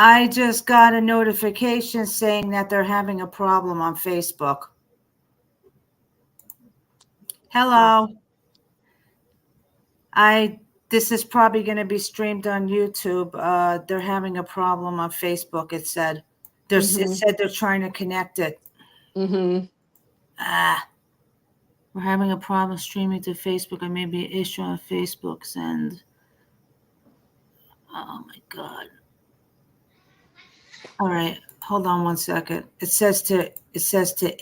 I just got a notification saying that they're having a problem on Facebook. Hello. This is probably going to be streamed on YouTube. They're having a problem on Facebook. It said it said they're trying to connect it. We're having a problem streaming to Facebook. Or maybe an issue on Facebook. Send. Oh my God. All right, hold on one second. It says to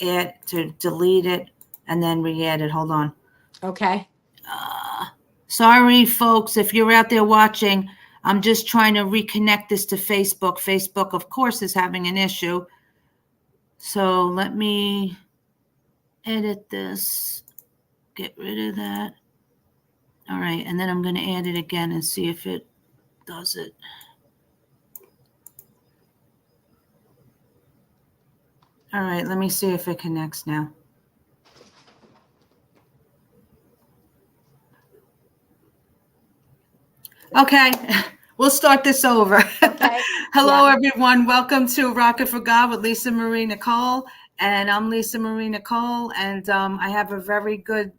add, to delete it and then re-add it. Hold on. Okay. Sorry, folks, if you're out there watching, I'm just trying to reconnect this to Facebook. Facebook, of course, is having an issue. So let me edit this, get rid of that. All right, and then I'm going to add it again and see if it does it. All right, let me see if it connects now. Okay, we'll start this over. Okay. Hello, everyone. Welcome to Rockin' for God with Lisa Marie Nicole. And I'm Lisa Marie Nicole, and I have a very good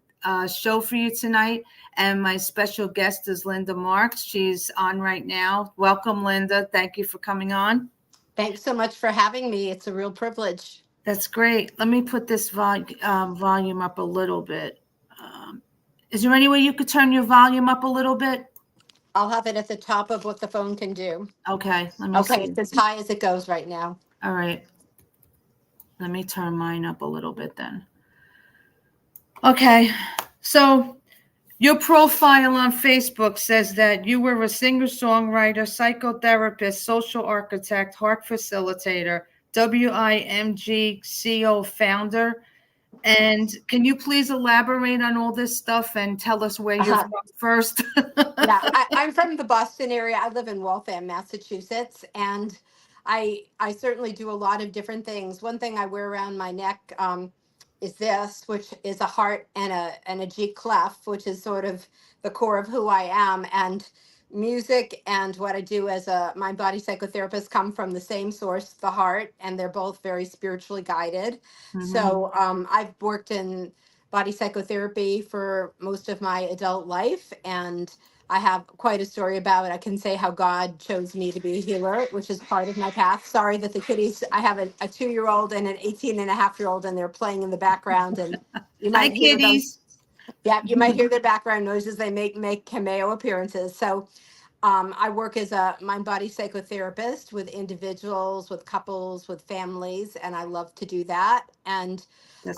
show for you tonight. And my special guest is Linda Marks. She's on right now. Welcome, Linda. Thank you for coming on. Thanks so much for having me. It's a real privilege. That's great. Let me put this volume up a little bit. Is there any way you could turn your volume up a little bit? I'll have it at the top of what the phone can do. Okay. Let me see. It's as high as it goes right now. All right. Let me turn mine up a little bit then. Okay. So your profile on Facebook says that you were a singer-songwriter, psychotherapist, social architect, heart facilitator, WIMG-CO founder. And can you please elaborate on all this stuff and tell us where you're from first? I'm from the Boston area. I live in Waltham, Massachusetts, and I certainly do a lot of different things. One thing I wear around my neck is this, which is a heart and a G clef, which is sort of the core of who I am. And music and what I do as a mind body psychotherapist come from the same source, the heart, and they're both very spiritually guided. So I've worked in body psychotherapy for most of my adult life, and I have quite a story about it. I can say how God chose me to be a healer, which is part of my path. Sorry that the kitties, I have a 2-year-old and an 18-and-a-half-year-old, and they're playing in the background. And you might hear kitties. You might hear their background noises. They make cameo appearances. So I work as a mind-body psychotherapist with individuals, with couples, with families, and I love to do that. And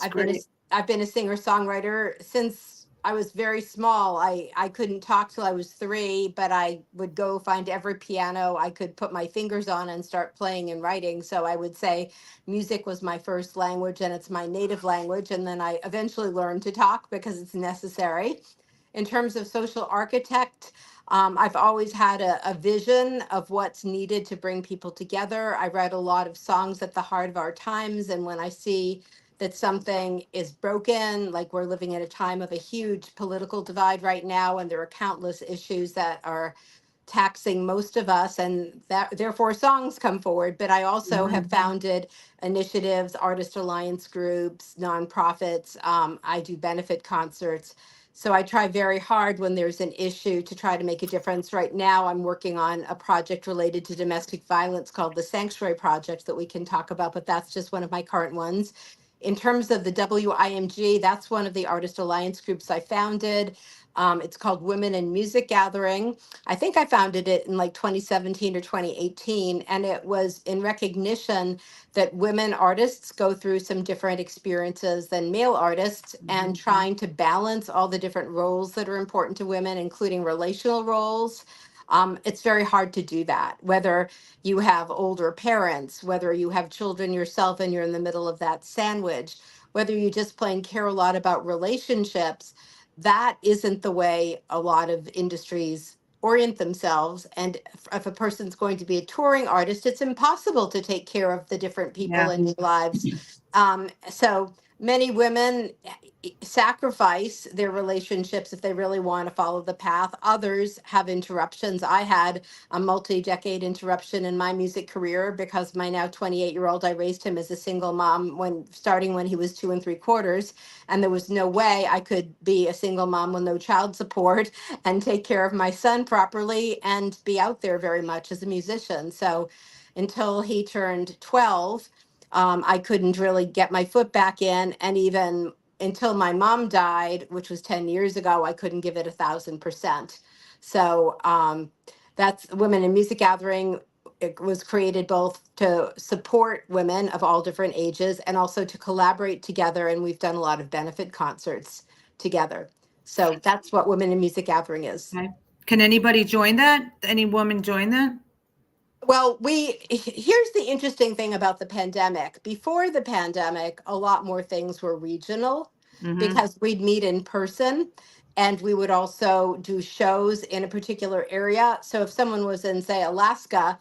I've been a singer-songwriter since I was very small. I couldn't talk till I was 3, but I would go find every piano I could put my fingers on and start playing and writing. So I would say music was my first language, and it's my native language. And then I eventually learned to talk because it's necessary. In terms of social architect, I've always had a vision of what's needed to bring people together. I write a lot of songs at the heart of our times, and when I see that something is broken, like we're living at a time of a huge political divide right now, and there are countless issues that are taxing most of us, and that therefore songs come forward. But I also have founded initiatives, artist alliance groups, nonprofits. I do benefit concerts. So I try very hard when there's an issue to try to make a difference. Right now, I'm working on a project related to domestic violence called the Sanctuary Project that we can talk about, but that's just one of my current ones. In terms of the WIMG, that's one of the artist alliance groups I founded. It's called Women in Music Gathering. I think I founded it in like 2017 or 2018, and it was in recognition that women artists go through some different experiences than male artists, and trying to balance all the different roles that are important to women, including relational roles. It's very hard to do that, whether you have older parents, whether you have children yourself and you're in the middle of that sandwich, whether you just plain care a lot about relationships. That isn't the way a lot of industries orient themselves. And if a person's going to be a touring artist, it's impossible to take care of the different people in your lives. So many women sacrifice their relationships if they really want to follow the path. Others have interruptions. I had a multi-decade interruption in my music career because my now 28-year-old, I raised him as a single mom when he was 2 3/4, and there was no way I could be a single mom with no child support and take care of my son properly and be out there very much as a musician. So until he turned 12, I couldn't really get my foot back in. And even until my mom died, which was 10 years ago, I couldn't give it 1,000%. So that's Women in Music Gathering. It was created both to support women of all different ages and also to collaborate together. And we've done a lot of benefit concerts together. So that's what Women in Music Gathering is. Okay. Can anybody join that? Any woman join that? Well, here's the interesting thing about the pandemic. Before the pandemic, a lot more things were regional Mm-hmm. because we'd meet in person and we would also do shows in a particular area. So if someone was in, say, Alaska,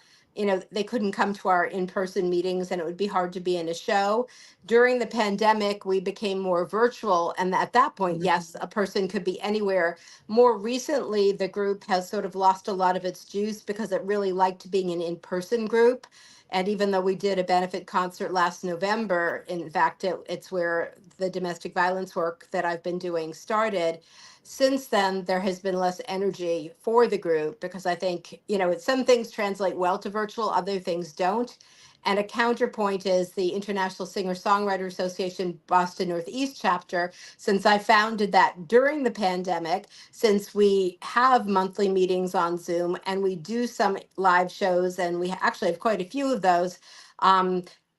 they couldn't come to our in-person meetings and it would be hard to be in a show. During the pandemic, we became more virtual. And at that point, yes, a person could be anywhere. More recently, the group has sort of lost a lot of its juice because it really liked being an in-person group. And even though we did a benefit concert last November, in fact, it's where the domestic violence work that I've been doing started. Since then, there has been less energy for the group because I think, some things translate well to virtual, other things don't. And a counterpoint is the International Singer-Songwriter Association Boston Northeast chapter. Since I founded that during the pandemic, since we have monthly meetings on Zoom and we do some live shows, and we actually have quite a few of those.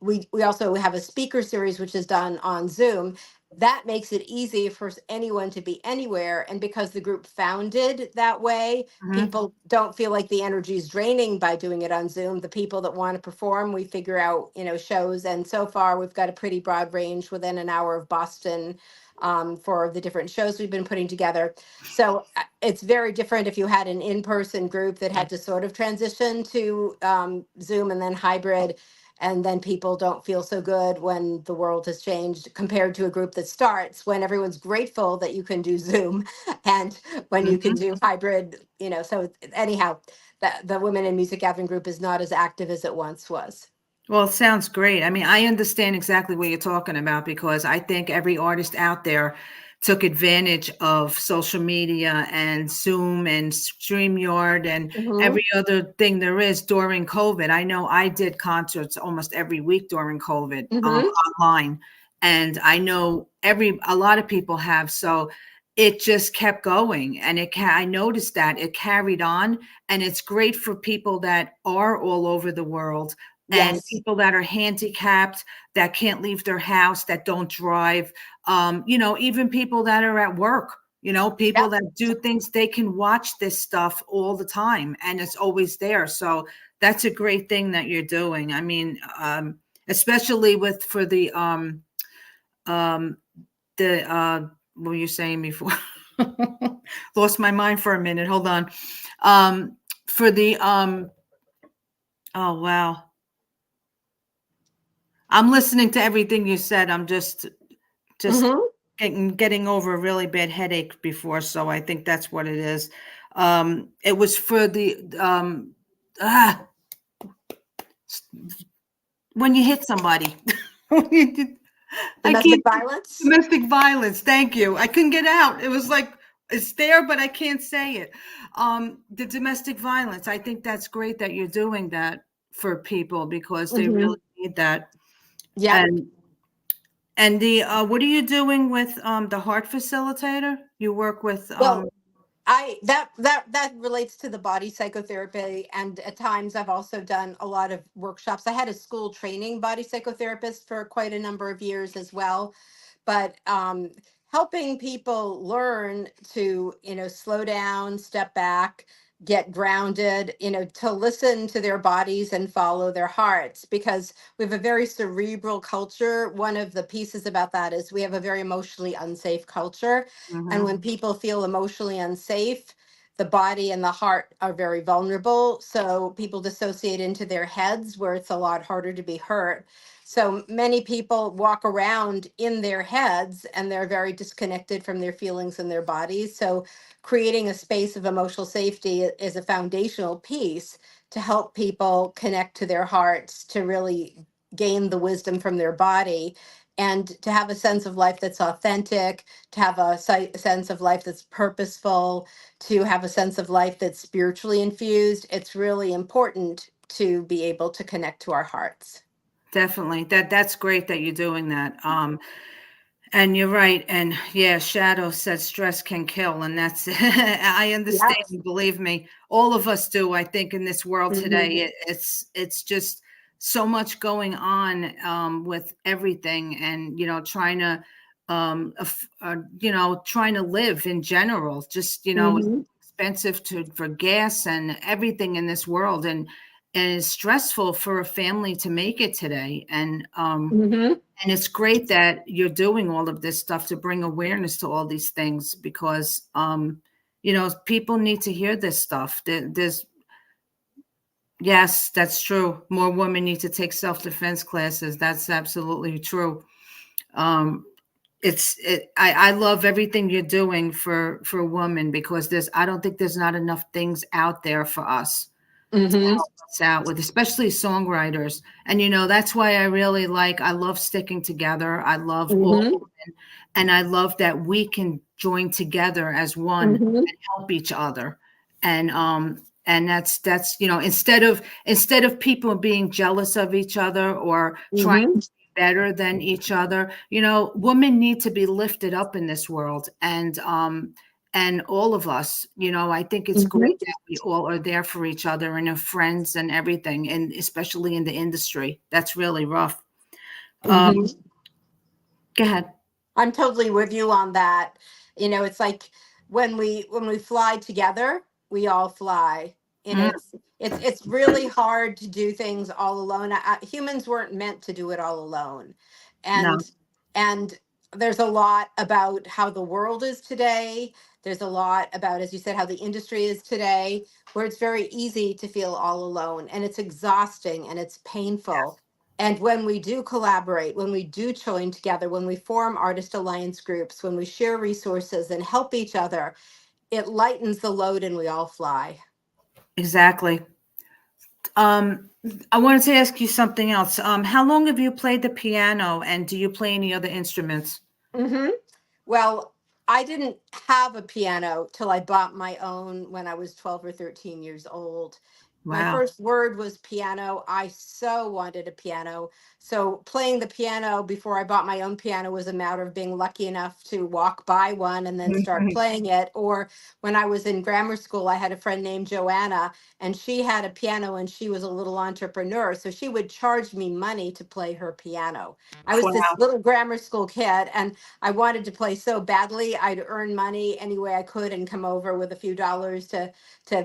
We also have a speaker series which is done on Zoom. That makes it easy for anyone to be anywhere. And because the group founded that way, Mm-hmm. people don't feel like the energy is draining by doing it on Zoom. The people that want to perform, we figure out, shows. And so far, we've got a pretty broad range within an hour of Boston for the different shows we've been putting together. So it's very different if you had an in-person group that had to sort of transition to Zoom and then hybrid, and then people don't feel so good when the world has changed compared to a group that starts when everyone's grateful that you can do Zoom and when you can Mm-hmm. do hybrid. So anyhow, the Women in Music Gathering group is not as active as it once was. Well, it sounds great. I mean, I understand exactly what you're talking about because I think every artist out there took advantage of social media and Zoom and StreamYard and Hmm. every other thing there is during COVID. I know I did concerts almost every week during COVID Hmm. online, and I know a lot of people have. So it just kept going, and I noticed that it carried on, and it's great for people that are all over the world and Yes. people that are handicapped, that can't leave their house, that don't drive, even people that are at work, people Yep. that do things, they can watch this stuff all the time and it's always there. So that's a great thing that you're doing. I mean, especially for what were you saying before? Lost my mind for a minute. Hold on. For the, oh, wow. I'm listening to everything you said. I'm just Hmm. getting over a really bad headache before, so I think that's what it is. It was for the ah, when you hit somebody. I Domestic can't violence. domestic violence. Thank you. I couldn't get out. It was like it's there, but I can't say it. The domestic violence. I think that's great that you're doing that for people because they Hmm. really need that. Yep. And the what are you doing with the heart facilitator? You work with Well, I that relates to the body psychotherapy, and at times I've also done a lot of workshops. I had a school training body psychotherapist for quite a number of years as well, but helping people learn to slow down, step back, get grounded, to listen to their bodies and follow their hearts, because we have a very cerebral culture. One of the pieces about that is we have a very emotionally unsafe culture, and mhm. when people feel emotionally unsafe, the body and the heart are very vulnerable. So people dissociate into their heads where it's a lot harder to be hurt. So many people walk around in their heads and they're very disconnected from their feelings and their bodies. So creating a space of emotional safety is a foundational piece to help people connect to their hearts, to really gain the wisdom from their body, and to have a sense of life that's authentic, to have a sense of life that's purposeful, to have a sense of life that's spiritually infused. It's really important to be able to connect to our hearts. Definitely. That's great that you're doing that. And you're right. And yeah, Shadow said stress can kill. And that's, I understand. Yes. Believe me, all of us do. I think in this world Mm-hmm. today, it's just so much going on with everything, and trying to, trying to live in general. Just it's Mm-hmm. expensive for gas and everything in this world, and it's stressful for a family to make it today. Mm-hmm. And it's great that you're doing all of this stuff to bring awareness to all these things, because people need to hear this stuff. There's Yes, that's true. More women need to take self-defense classes. That's absolutely true. Um, I love everything you're doing for women, because I don't think there's not enough things out there for us Mm-hmm. us out with, especially songwriters. And that's why I love sticking together. I love all Mm-hmm. women, and I love that we can join together as one Mm-hmm. and help each other. And that's instead of people being jealous of each other or trying Mm-hmm. to be better than each other, women need to be lifted up in this world. And all of us, I think it's Mm-hmm. great that we all are there for each other and are friends and everything, and especially in the industry. That's really rough. Mm-hmm. Go ahead. I'm totally with you on that. It's like when we fly together, we all fly. And Mm, it's really hard to do things all alone. Humans weren't meant to do it all alone. no, And and there's a lot about how the world is today. There's a lot about, as you said, how the industry is today, where it's very easy to feel all alone, and it's exhausting and it's painful. And when we do collaborate, when we do join together, when we form artist alliance groups, when we share resources and help each other, it lightens the load and we all fly. exactly. Um, I wanted to ask you something else. How long have you played the piano, and do you play any other instruments? Hmm. Well, I didn't have a piano till I bought my own when I was 12 or 13 years old. My Wow. first word was piano. I so wanted a piano. So playing the piano before I bought my own piano was a matter of being lucky enough to walk by one and then start playing it. Or when I was in grammar school, I had a friend named Joanna, and she had a piano and she was a little entrepreneur. So she would charge me money to play her piano. I was this Wow. little grammar school kid, and I wanted to play so badly. I'd earn money any way I could and come over with a few dollars to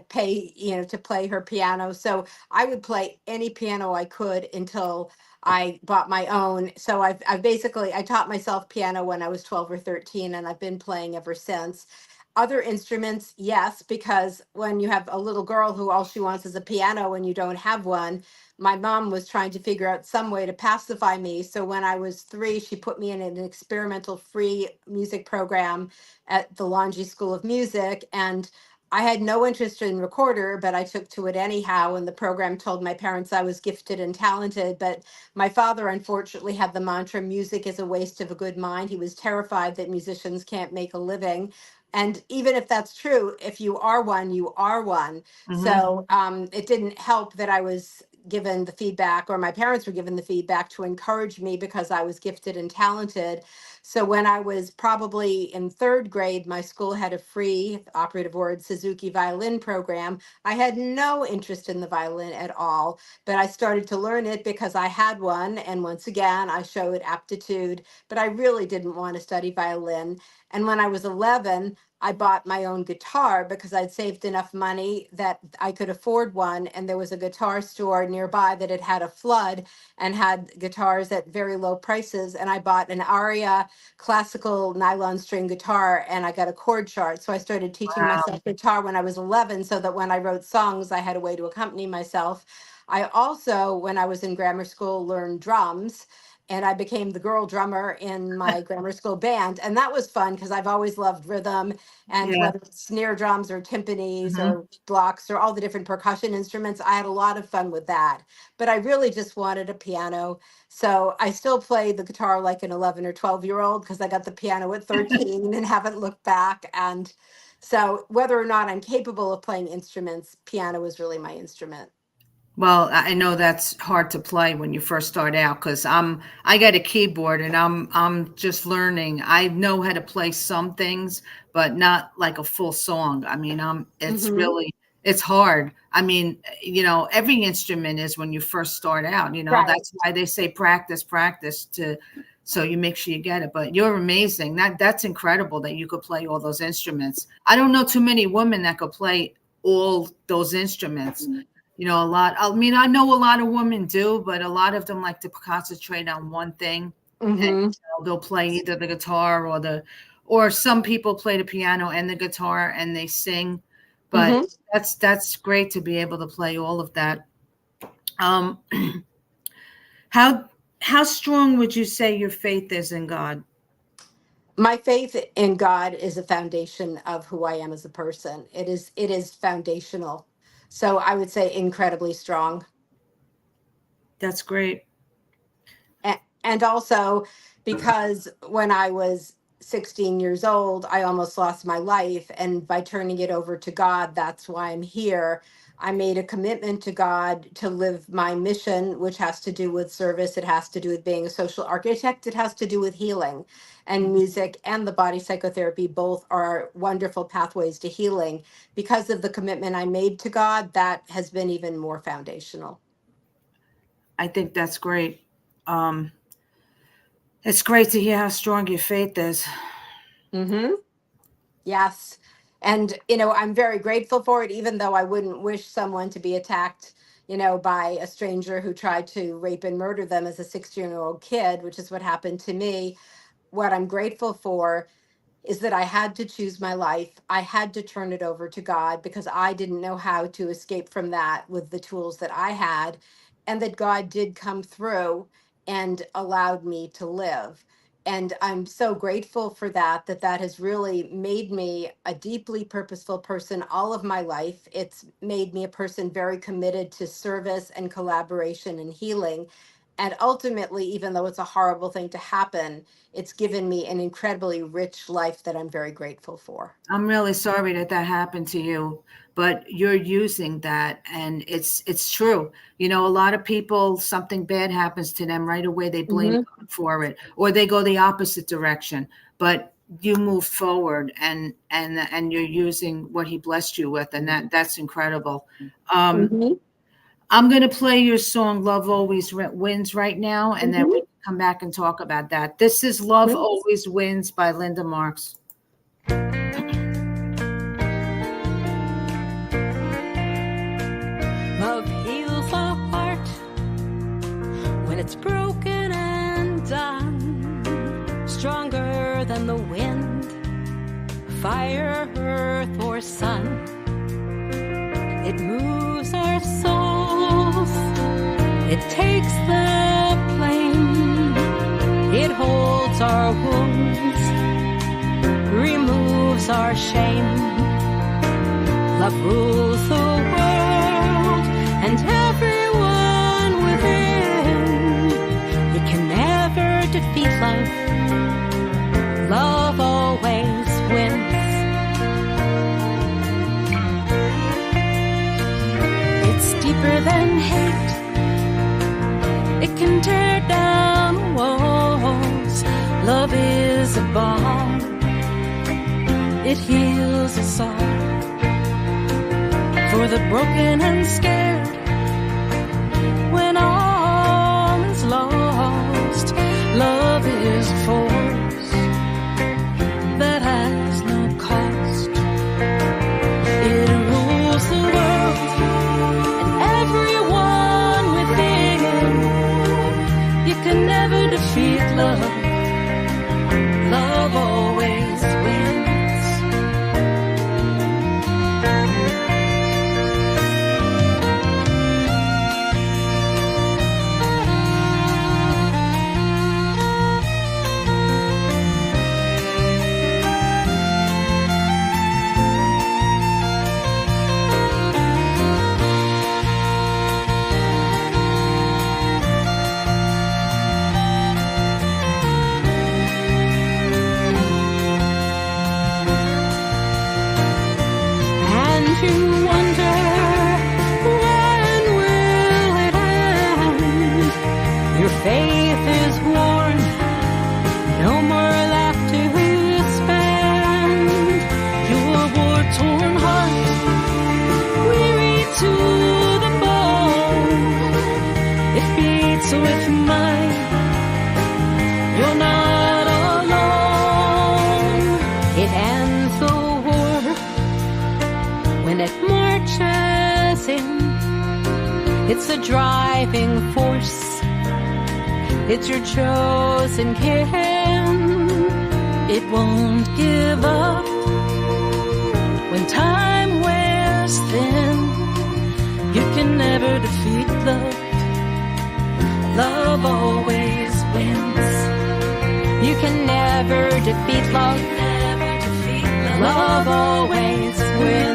pay, to play her piano. So I would play any piano I could until I bought my own. So I've basically, I taught myself piano when I was 12 or 13, and I've been playing ever since. Other instruments, yes, because when you have a little girl who all she wants is a piano and you don't have one, my mom was trying to figure out some way to pacify me. So when I was 3, she put me in an experimental free music program at the Longy School of Music. And I had no interest in recorder, but I took to it anyhow. And the program told my parents I was gifted and talented. But my father, unfortunately, had the mantra, music is a waste of a good mind. He was terrified that musicians can't make a living. And even if that's true, if you are one, you are one. Hmm. So it didn't help that I was given the feedback, or my parents were given the feedback to encourage me because I was gifted and talented. So when I was probably in 3rd grade, my school had a free, operative word, Suzuki violin program. I had no interest in the violin at all, but I started to learn it because I had one. And once again, I showed aptitude, but I really didn't want to study violin. And when I was 11, I bought my own guitar because I'd saved enough money that I could afford one. And there was a guitar store nearby that had a flood and had guitars at very low prices. And I bought an Aria classical nylon string guitar, and I got a chord chart. So I started teaching Wow. myself guitar when I was 11, so that when I wrote songs, I had a way to accompany myself. I also, when I was in grammar school, learned drums, and I became the girl drummer in my grammar school band. And that was fun because I've always loved rhythm, and Yeah. whether it's snare drums or timpanis Mhm. or blocks or all the different percussion instruments, I had a lot of fun with that. But I really just wanted a piano. So I still play the guitar like an 11 or 12-year-old because I got the piano at 13 and haven't looked back. And so whether or not I'm capable of playing instruments, piano is really my instrument. Well, I know that's hard to play when you first start out because I got a keyboard and I'm just learning. I know how to play some things, but not like a full song. I mean, it's Hmm. really it's hard. I mean, every instrument is when you first start out. Right. That's why they say practice, practice to so you make sure you get it. But you're amazing. That's incredible that you could play all those instruments. I don't know too many women that could play all those instruments. A lot. I mean, I know a lot of women do, but a lot of them like to concentrate on one thing, and Hmm. they'll play either the guitar or some people play the piano and the guitar and they sing. But Hmm. that's great to be able to play all of that. Um, how strong would you say your faith is in God? My faith in God is a foundation of who I am as a person. It is foundational. So I would say incredibly strong. That's great. And also because when I was 16 years old, I almost lost my life. And by turning it over to God, that's why I'm here. I made a commitment to God to live my mission, which has to do with service. It has to do with being a social architect. It has to do with healing. And music and the body psychotherapy both are wonderful pathways to healing. Because of the commitment I made to God, that has been even more foundational. I think that's great. Um, it's great to hear how strong your faith is. Mm-hmm. Yes. And, I'm very grateful for it, even though I wouldn't wish someone to be attacked, by a stranger who tried to rape and murder them as a 16-year-old kid, which is what happened to me. What I'm grateful for is that I had to choose my life. I had to turn it over to God because I didn't know how to escape from that with the tools that I had, and that God did come through and allowed me to live. And I'm so grateful for that, that has really made me a deeply purposeful person all of my life. It's made me a person very committed to service and collaboration and healing. And ultimately, even though it's a horrible thing to happen, it's given me an incredibly rich life that I'm very grateful for. I'm really sorry that that happened to you, but you're using that and it's true. A lot of people something bad happens to them right away they blame Hmm. God for it or they go the opposite direction. But you move forward and you're using what he blessed you with and that's incredible. Um Hmm. I'm going to play your song Love Always Wins right now and then we Hmm. can come back and talk about that. This is Love Always Wins by Linda Marks. Love heals a heart when it's broken and done, stronger than the wind, fire, earth, or sun. It moves our souls, it takes the blame, it holds our wounds, removes our shame. Love rules the world and everyone within. It can never defeat love. Love always wins. It's deeper than hate. It can tear down walls. Love is a balm. It heals us all. For the broken and scared, when all is lost, love is a force that has no cost. So if you're mine, you're not alone. It ends the war when it marches in. It's a driving force. It's your chosen kin. It won't give up when time wears thin. You can never defeat love. Love always wins. You can never defeat love. Love always wins.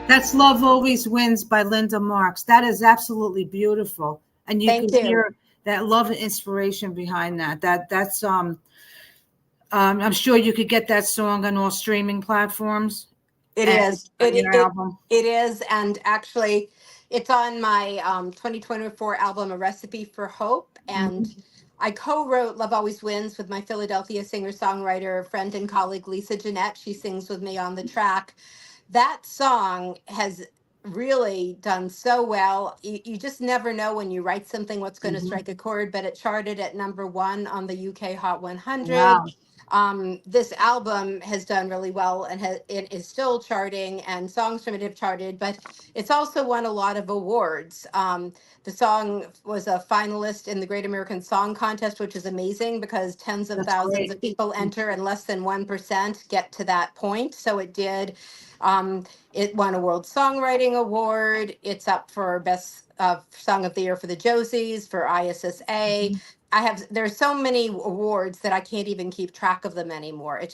That's Love Always Wins by Linda Marks. That is absolutely beautiful. And you Thank can you. hear that love and inspiration behind that. That's I'm sure you could get that song on all streaming platforms. It and is. on your album. It is. And actually, it's on my 2024 album, A Recipe for Hope. And I co-wrote Love Always Wins with my Philadelphia singer-songwriter friend and colleague, Lisa Jeanette. She sings with me on the track. That song has really done so well. You just never know when you write something what's going to strike a chord, but it charted at #1 on the UK Hot 100. Wow. This album has done really well and it is still charting, and songs from it have charted, but it's also won a lot of awards. The song was a finalist in the Great American Song Contest, which is amazing because tens of That's thousands great. of people enter and less than 1% get to that point. So it did. It won a World Songwriting Award. It's up for Best Song of the Year for the Josies, for ISSA. There's so many awards that I can't even keep track of them anymore. It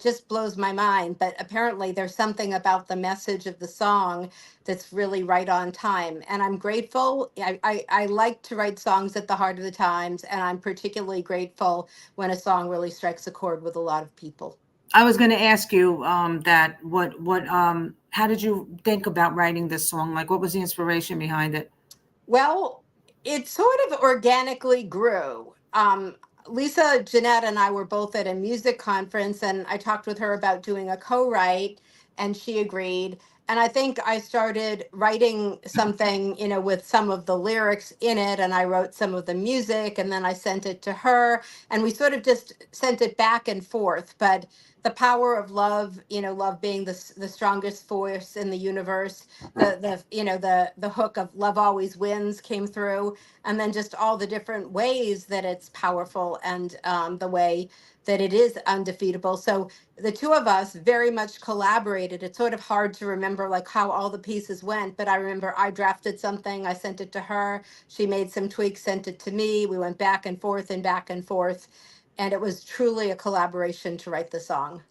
just blows my mind. But apparently there's something about the message of the song that's really right on time. And I'm grateful. I like to write songs at the heart of the times, and I'm particularly grateful when a song really strikes a chord with a lot of people. I was going to ask you that how did you think about writing this song? Like, what was the inspiration behind it? Well, it sort of organically grew. Lisa Jeanette and I were both at a music conference, and I talked with her about doing a co-write, and she agreed. And I think I started writing something, with some of the lyrics in it, and I wrote some of the music, and then I sent it to her, and we sort of just sent it back and forth. But the power of love, love being the strongest force in the universe, the hook of love always wins came through, and then just all the different ways that it's powerful, and the way that it is undefeatable. So the two of us very much collaborated. It's sort of hard to remember like how all the pieces went, but I remember I drafted something, I sent it to her, she made some tweaks, sent it to me, we went back and forth and back and forth, and it was truly a collaboration to write the song.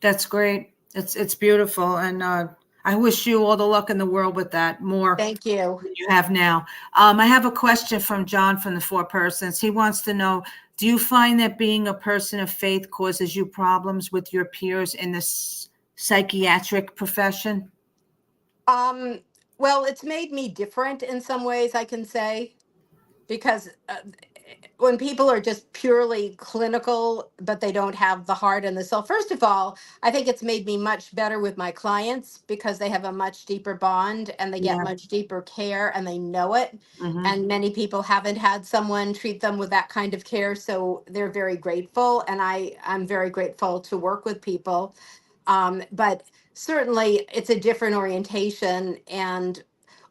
That's great. It's beautiful, and I wish you all the luck in the world with that. More Thank you. than you have now. I have a question from John from the Four Persons. He wants to know, do you find that being a person of faith causes you problems with your peers in the psychiatric profession? Well, it's made me different in some ways, I can say, because when people are just purely clinical, but they don't have the heart and the soul, first of all, I think it's made me much better with my clients because they have a much deeper bond and they get much deeper care and they know it. And many people haven't had someone treat them with that kind of care. So they're very grateful. And I'm very grateful to work with people. But certainly it's a different orientation. And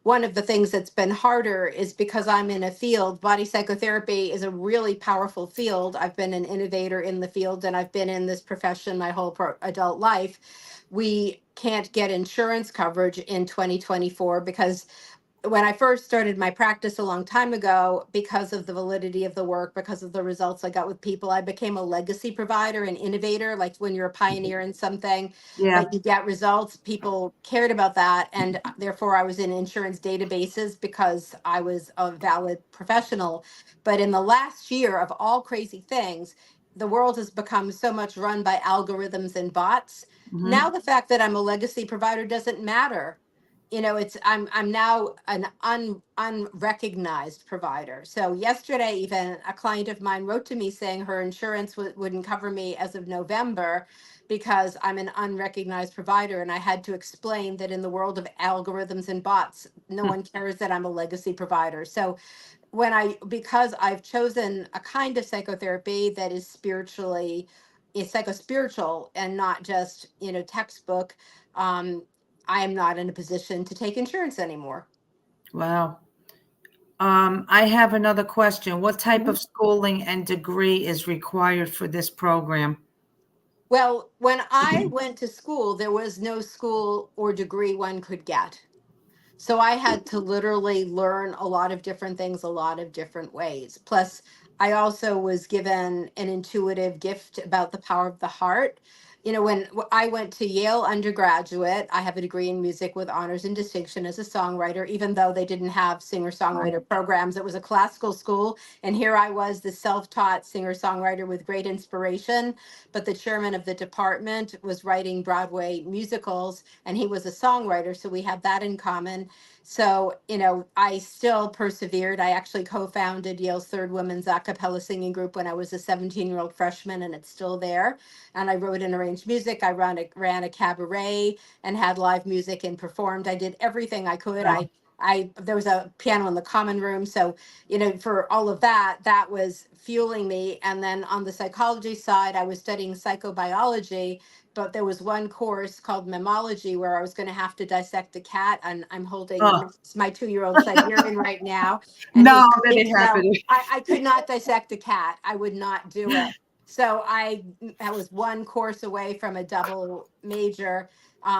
one of the things that's been harder is because I'm in a field, body psychotherapy is a really powerful field. I've been an innovator in the field and I've been in this profession my whole adult life. We can't get insurance coverage in 2024 because when I first started my practice a long time ago, because of the validity of the work, because of the results I got with people, I became a legacy provider, an innovator. Like when you're a pioneer in something, but you get results, people cared about that. And therefore I was in insurance databases because I was a valid professional. But in the last year of all crazy things, the world has become so much run by algorithms and bots. Now the fact that I'm a legacy provider doesn't matter I'm now an unrecognized provider. So yesterday, even a client of mine wrote to me saying her insurance wouldn't cover me as of November because I'm an unrecognized provider, and I had to explain that in the world of algorithms and bots, no one cares that I'm a legacy provider. So because I've chosen a kind of psychotherapy that is psychospiritual and not just textbook, um, I am not in a position to take insurance anymore. Wow. I have another question. What type Mhm. of schooling and degree is required for this program? Well, when I went to school, there was no school or degree one could get. So I had to literally learn a lot of different things a lot of different ways. Plus, I also was given an intuitive gift about the power of the heart. When I went to Yale undergraduate, I have a degree in music with honors and distinction as a songwriter, even though they didn't have singer-songwriter programs. It was a classical school. And here I was, the self-taught singer-songwriter with great inspiration. But the chairman of the department was writing Broadway musicals, and he was a songwriter. So we had that in common. So, I still persevered. I actually co-founded Yale's third women's a cappella singing group when I was a 17-year-old freshman, and it's still there. And I wrote and arranged music. I ran a cabaret and had live music and performed. I did everything I could. Wow. There was a piano in the common room. So, for all of that, that was fueling me. And then on the psychology side, I was studying psychobiology, but there was one course called mammology where I was going to have to dissect a cat, and I'm holding Oh, my 2-year-old Siberian right now, and no, he's that coming. didn't happen. I could not dissect a cat. I would not do it. So I was one course away from a double major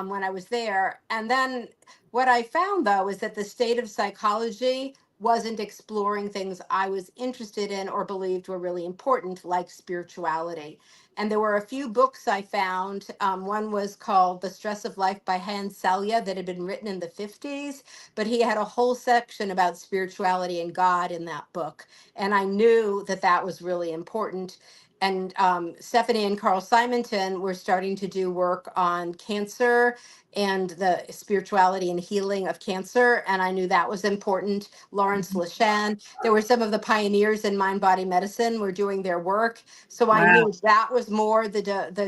when I was there. And then what I found, though, is that the state of psychology wasn't exploring things I was interested in or believed were really important, like spirituality. And there were a few books I found. One was called The Stress of Life by Hans Selye that had been written in the 50s, but he had a whole section about spirituality and God in that book. And I knew that that was really important. And Stephanie and Carl Simonton were starting to do work on cancer and the spirituality and healing of cancer. And I knew that was important. Lawrence Lashan, there were some of the pioneers in mind body medicine were doing their work. So I Wow. knew that was more the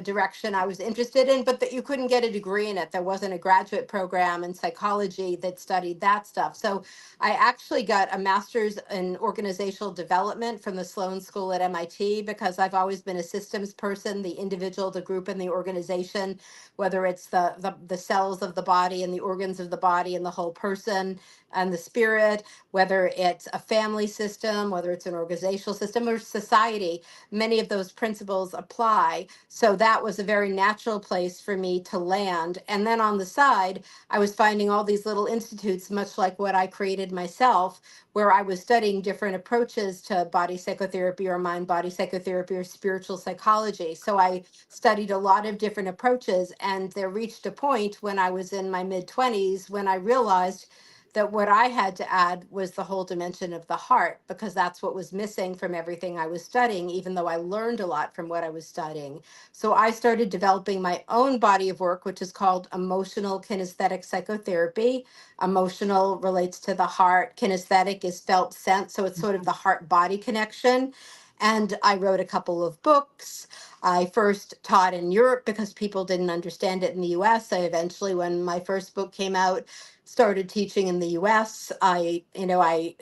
direction I was interested in, but that you couldn't get a degree in it. There wasn't a graduate program in psychology that studied that stuff. So I actually got a master's in organizational development from the Sloan School at MIT because I've always been a systems person, the individual, the group, and the organization, whether it's the cells of the body and the organs of the body and the whole person and the spirit, whether it's a family system, whether it's an organizational system or society. Many of those principles apply. So that was a very natural place for me to land. And then on the side, I was finding all these little institutes, much like what I created myself, where I was studying different approaches to body psychotherapy or mind body psychotherapy or spiritual psychology. So I studied a lot of different approaches. And there reached a point when I was in my mid 20s when I realized that what I had to add was the whole dimension of the heart, because that's what was missing from everything I was studying, even though I learned a lot from what I was studying. So I started developing my own body of work, which is called emotional kinesthetic psychotherapy. Emotional relates to the heart, kinesthetic is felt sense. So it's sort of the heart body connection. And I wrote a couple of books. I first taught in Europe because people didn't understand it in the US. I eventually, when my first book came out, started teaching in the US. I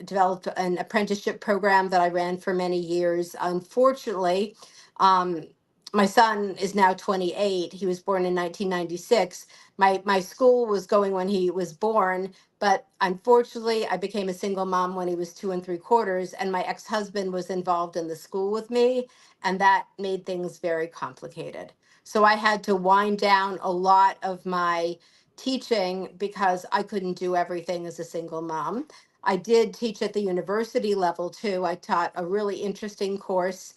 developed an apprenticeship program that I ran for many years. Unfortunately, um, my son is now 28. He was born in 1996. My school was going when he was born, but unfortunately, I became a single mom when he was 2 3/4, and my ex-husband was involved in the school with me, and that made things very complicated. So I had to wind down a lot of my teaching because I couldn't do everything as a single mom. I did teach at the university level too. I taught a really interesting course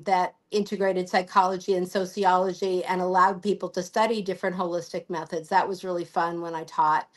that integrated psychology and sociology and allowed people to study different holistic methods. That was really fun when I taught.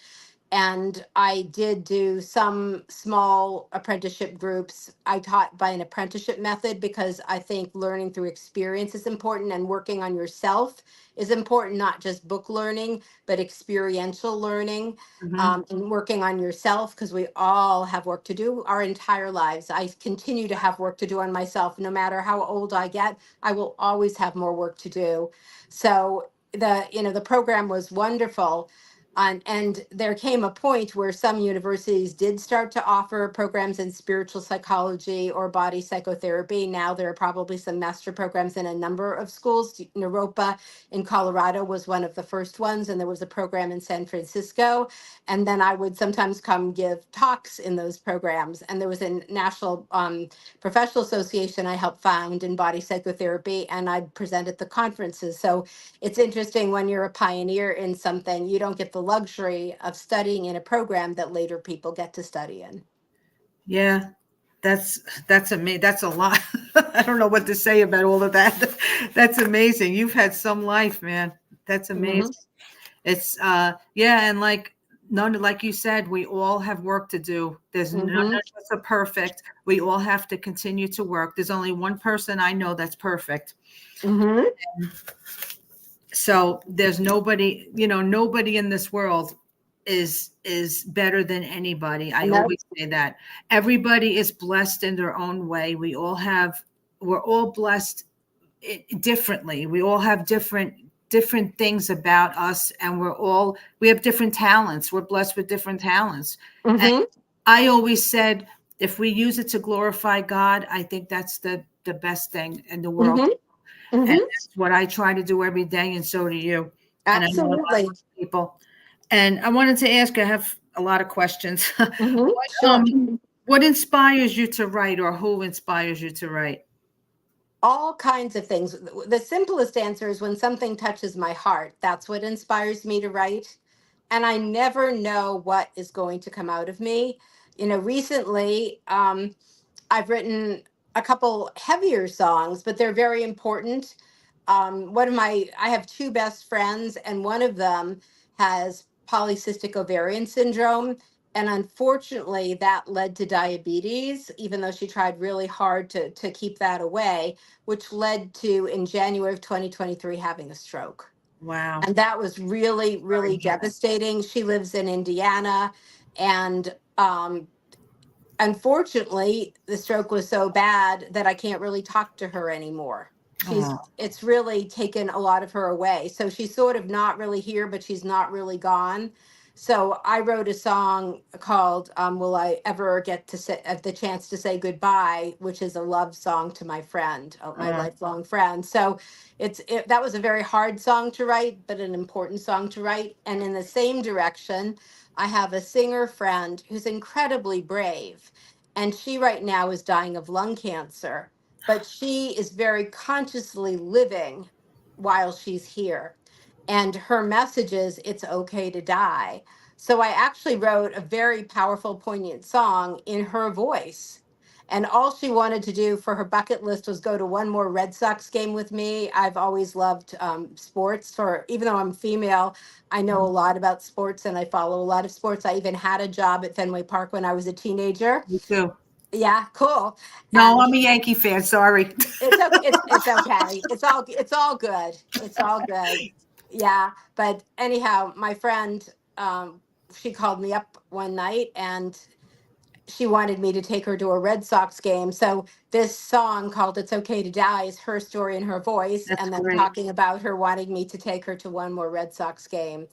And I did do some small apprenticeship groups. I taught by an apprenticeship method because I think learning through experience is important, and working on yourself is important, not just book learning, but experiential learning, Mhm. and working on yourself, because we all have work to do our entire lives. I continue to have work to do on myself. No matter how old I get, I will always have more work to do. So the program was wonderful, and there came a point where some universities did start to offer programs in spiritual psychology or body psychotherapy. Now there are probably some master programs in a number of schools. Naropa in Colorado was one of the first ones, and there was a program in San Francisco. And then I would sometimes come give talks in those programs. And there was a national professional association I helped found in body psychotherapy, and I presented the conferences. So it's interesting, when you're a pioneer in something, you don't get the luxury of studying in a program that later people get to study in. Yeah, that's amazing. That's a lot. I don't know what to say about all of that. That's amazing. You've had some life, man. That's Mm-hmm. amazing. It's yeah, and like you said, we all have work to do. There's none Mm-hmm. of us are perfect. We all have to continue to work. There's only one person I know that's perfect. Mm-hmm. So there's nobody, nobody in this world is better than anybody. I No. always say that. Everybody is blessed in their own way. We're all blessed differently. We all have different things about us, and we have different talents. We're blessed with different talents. And Mm-hmm. I always said, if we use it to glorify God, I think that's the best thing in the world. Mm-hmm. And Mm-hmm. that's what I try to do every day, and so do you. And I know a lot Absolutely. of people. And I wanted to ask you, I have a lot of questions. Mm-hmm. What, Sure. what inspires you to write, or who inspires you to write? All kinds of things. The simplest answer is when something touches my heart. That's what inspires me to write. And I never know what is going to come out of me. Recently, I've written a couple heavier songs, but they're very important. I have two best friends, and one of them has polycystic ovarian syndrome. And unfortunately, that led to diabetes, even though she tried really hard to keep that away, which led to, in January of 2023, having a stroke. Wow. And that was really, Sorry. really devastating. She lives in Indiana, and unfortunately, the stroke was so bad that I can't really talk to her anymore. Oh, It's really taken a lot of her away. So she's sort of not really here, but she's not really gone. So I wrote a song called "Will I Ever Get to Say the Chance to Say Goodbye," which is a love song to my friend, my oh, lifelong friend. So that was a very hard song to write, but an important song to write. And in the same direction, I have a singer friend who's incredibly brave, and she right now is dying of lung cancer, but she is very consciously living while she's here. And her message is, it's okay to die. So I actually wrote a very powerful, poignant song in her voice. And all she wanted to do for her bucket list was go to one more Red Sox game with me. I've always loved sports. Even though I'm female, I know a lot about sports and I follow a lot of sports. I even had a job at Fenway Park when I was a teenager. me too. Yeah, cool. No, And I'm a Yankee fan. Sorry. it's okay. It's okay. It's all good. It's all good. Yeah. But anyhow, my friend, she called me up one night and she wanted me to take her to a Red Sox game. So this song called "It's Okay to Die" is her story in her voice, That's and then great. talking about her wanting me to take her to one more Red Sox game.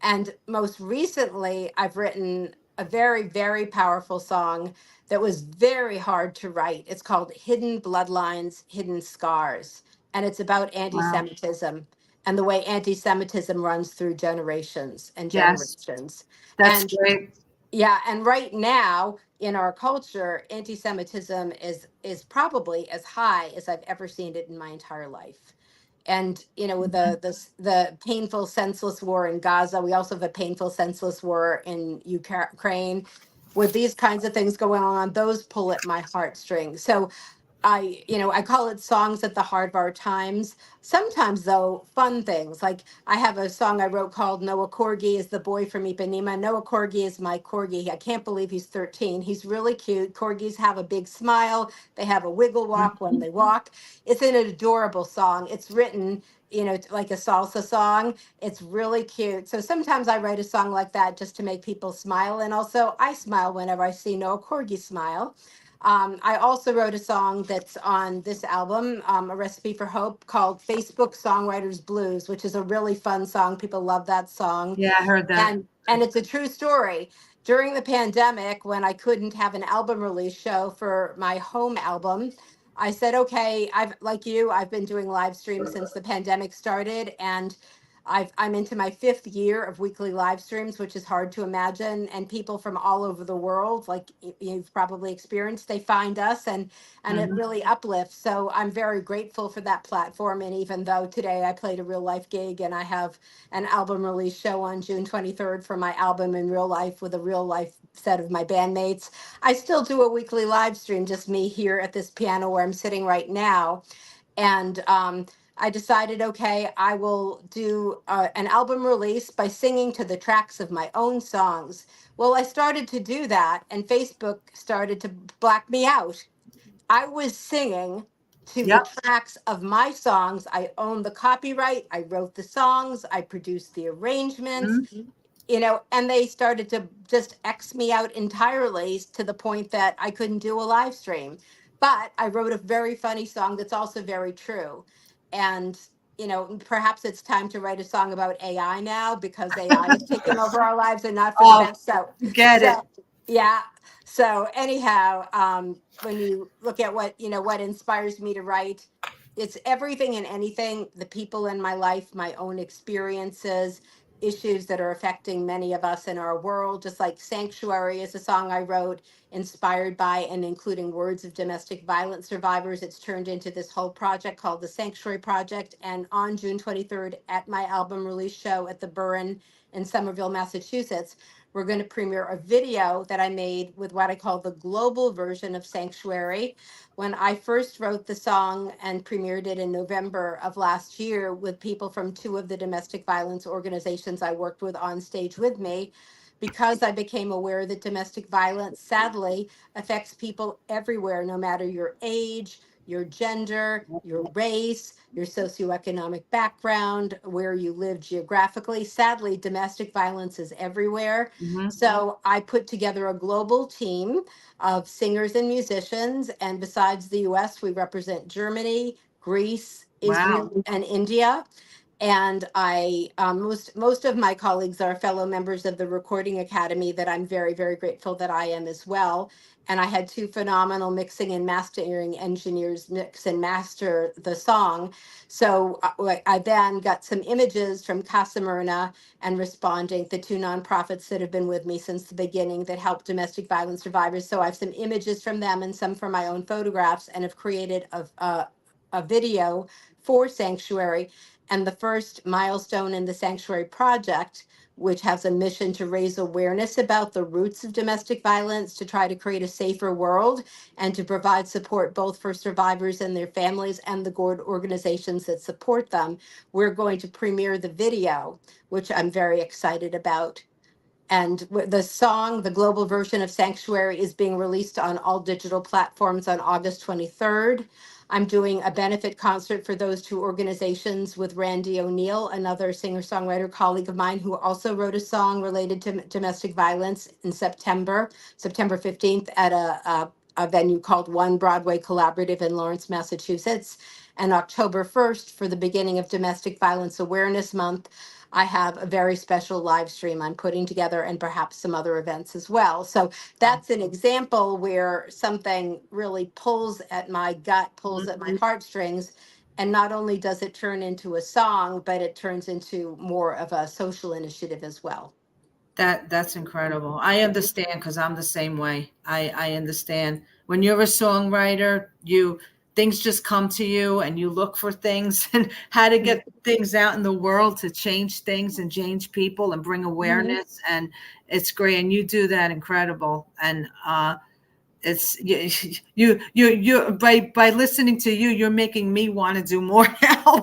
And most recently, I've written a very, very powerful song that was very hard to write. It's called "Hidden Bloodlines, Hidden Scars." And it's about anti Wow. Semitism and the way anti Semitism runs through generations and Yes, generations. that's And great. yeah, and right now in our culture, anti-Semitism is probably as high as I've ever seen it in my entire life. And with the painful, senseless war in Gaza, we also have a painful, senseless war in Ukraine. With these kinds of things going on, those pull at my heartstrings. So I call it songs at the heart of our times. Sometimes, though, fun things. Like I have a song I wrote called Noah Corgi is the boy from Ipanema. Noah Corgi is my corgi. I can't believe he's 13. He's really cute. Corgis have a big smile. They have a wiggle walk when they walk. It's an adorable song. It's written, like a salsa song. It's really cute. So sometimes I write a song like that just to make people smile. And also, I smile whenever I see Noah Corgi smile. I also wrote a song that's on this album, A Recipe for Hope, called Facebook Songwriters Blues, which is a really fun song. People love that song. Yeah, I heard that. And it's a true story. During the pandemic, when I couldn't have an album release show for my home album, I said, okay, I've been doing live streams since the pandemic started, and I'm into my 5th year of weekly live streams, which is hard to imagine. And people from all over the world, like you've probably experienced, they find us, and it really uplifts. So I'm very grateful for that platform. And even though today I played a real life gig and I have an album release show on June 23rd for my album in real life with a real life set of my bandmates, I still do a weekly live stream, just me here at this piano where I'm sitting right now. And I decided, okay, I will do an album release by singing to the tracks of my own songs. Well, I started to do that, and Facebook started to black me out. I was singing to the Yep. tracks of my songs. I own the copyright. I wrote the songs. I produced the arrangements, and they started to just X me out entirely to the point that I couldn't do a live stream. But I wrote a very funny song that's also very true. And, perhaps it's time to write a song about AI now because AI is taking over our lives and not for the Oh, best. So, get it. yeah. So anyhow, when you look at what inspires me to write, it's everything and anything, the people in my life, my own experiences, issues that are affecting many of us in our world, just like Sanctuary is a song I wrote inspired by and including words of domestic violence survivors. It's turned into this whole project called the Sanctuary Project. And on June 23rd at my album release show at the Burren in Somerville, Massachusetts, we're going to premiere a video that I made with what I call the global version of Sanctuary. When I first wrote the song and premiered it in November of last year with people from 2 of the domestic violence organizations I worked with on stage with me, because I became aware that domestic violence sadly affects people everywhere, no matter your age, your gender, your race, your socioeconomic background, where you live geographically. Sadly, domestic violence is everywhere. So I put together a global team of singers and musicians. And besides the US, we represent Germany, Greece, Israel, and India. And I most of my colleagues are fellow members of the Recording Academy that I'm very, very grateful that I am as well. And I had 2 phenomenal mixing and mastering engineers mix and master the song. So I then got some images from Casa Myrna and Responding, the 2 nonprofits that have been with me since the beginning that help domestic violence survivors. So I have some images from them and some from my own photographs, and have created a video for Sanctuary. And the first milestone in the Sanctuary Project, which has a mission to raise awareness about the roots of domestic violence, to try to create a safer world, and to provide support both for survivors and their families and the organizations that support them. We're going to premiere the video, which I'm very excited about. And the song, the global version of Sanctuary, is being released on all digital platforms on August 23rd. I'm doing a benefit concert for those 2 organizations with Randy O'Neill, another singer-songwriter colleague of mine who also wrote a song related to domestic violence, in September 15th, at a venue called One Broadway Collaborative in Lawrence, Massachusetts. And October 1st, for the beginning of Domestic Violence Awareness Month, I have a very special live stream I'm putting together, and perhaps some other events as well. So that's an example where something really pulls at my gut, pulls at my heartstrings. And not only does it turn into a song, but it turns into more of a social initiative as well. That's incredible. I understand because I'm the same way. I understand when you're a songwriter, things just come to you and you look for things and how to get things out in the world to change things and change people and bring awareness. And it's great. And you do that incredible. And It's you by listening to you, you're making me want to do more now.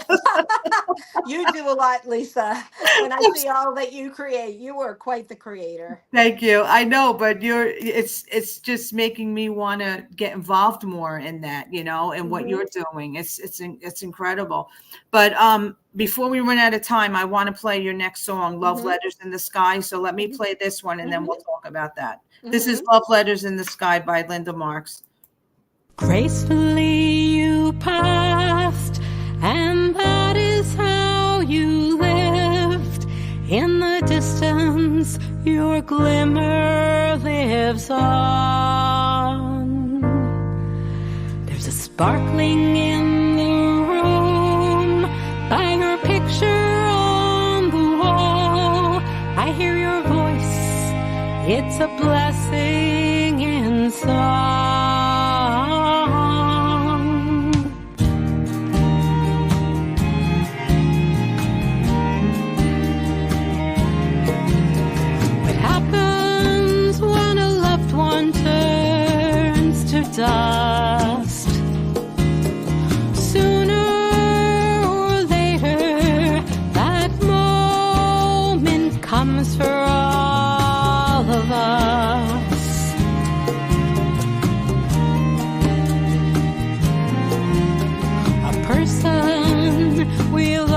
You do a lot, Lisa. When I see all that you create, you are quite the creator. Thank you. I know, but it's just making me want to get involved more in that, and what you're doing. It's incredible. But before we run out of time, I want to play your next song, Love Letters in the Sky. So let me play this one and then we'll talk about that. This is Love Letters in the Sky by Linda Marks. Gracefully you passed, and that is how you lived. In the distance, your glimmer lives on. There's a sparkling in the room by your picture on the wall. I hear your voice, it's a blessing in song. What happens when a loved one turns to dust? Sooner or later, that moment comes for all of us. A person we love